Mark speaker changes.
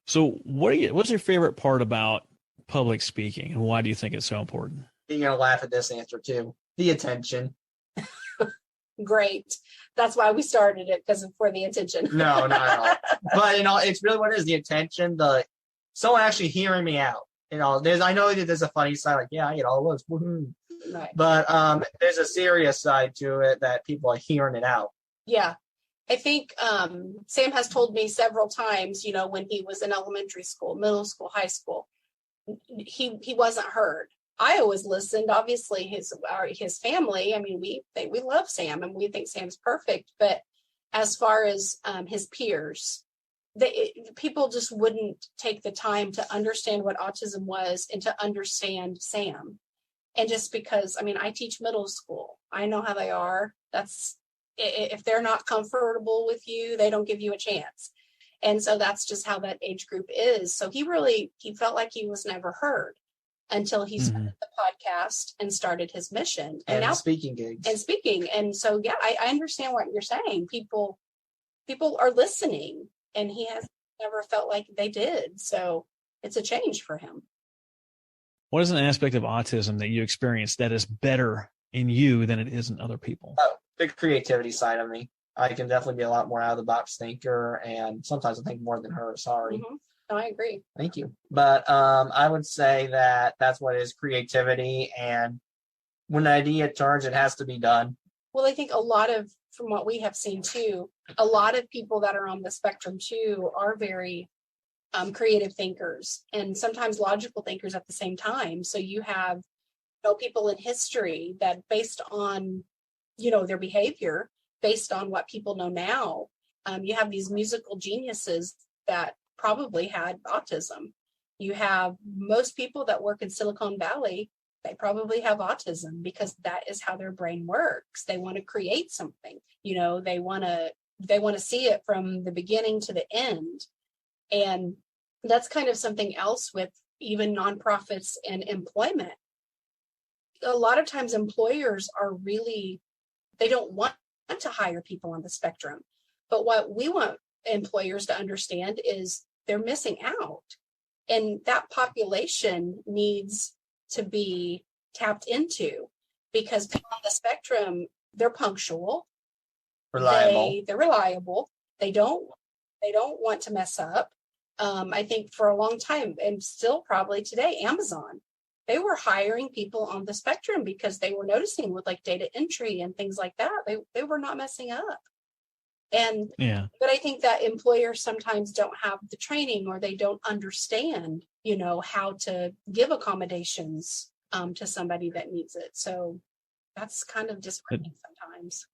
Speaker 1: So what's your favorite part about public speaking, and why do you think it's so important?
Speaker 2: You're going to laugh at this answer too. The attention.
Speaker 3: Great. That's why we started it, because for the attention.
Speaker 2: No, not at all. But, it's really what it is, the attention, someone actually hearing me out. I know that there's a funny side, like, yeah, I get all those. Woohoo.
Speaker 3: Right.
Speaker 2: But there's a serious side to it that people are hearing it out.
Speaker 3: Yeah. I think Sam has told me several times, when he was in elementary school, middle school, high school, he wasn't heard. I always listened. Obviously, his family. I mean, we love Sam and we think Sam's perfect. But as far as his peers, people just wouldn't take the time to understand what autism was and to understand Sam. And just because, I teach middle school, I know how they are. If they're not comfortable with you, they don't give you a chance. And so that's just how that age group is. So he felt like he was never heard until he started the podcast and started his mission.
Speaker 2: And now speaking gigs.
Speaker 3: And speaking. And so, yeah, I understand what you're saying. People are listening, and he has never felt like they did. So it's a change for him.
Speaker 1: What is an aspect of autism that you experience that is better in you than it is in other people?
Speaker 2: Oh, the creativity side of me. I can definitely be a lot more out of the box thinker, and sometimes I think more than her. Sorry.
Speaker 3: Mm-hmm. No, I agree.
Speaker 2: Thank you. But I would say that's what is creativity, and when an idea turns, it has to be done.
Speaker 3: Well, I think from what we have seen too, a lot of people that are on the spectrum too are very creative thinkers, and sometimes logical thinkers at the same time. So you have people in history that, based on their behavior, based on what people know now, you have these musical geniuses that probably had autism. You have most people that work in Silicon Valley, they probably have autism, because that is how their brain works. They want to create something, they want to see it from the beginning to the end. And that's kind of something else with even nonprofits and employment. A lot of times employers they don't want to hire people on the spectrum. But what we want employers to understand is they're missing out. And that population needs to be tapped into, because people on the spectrum, they're punctual.
Speaker 2: Reliable.
Speaker 3: They're reliable. They don't want to mess up. I think for a long time, and still probably today, Amazon, they were hiring people on the spectrum because they were noticing with like data entry and things like that, they were not messing up. And but I think that employers sometimes don't have the training, or they don't understand, how to give accommodations to somebody that needs it. So that's kind of disheartening sometimes.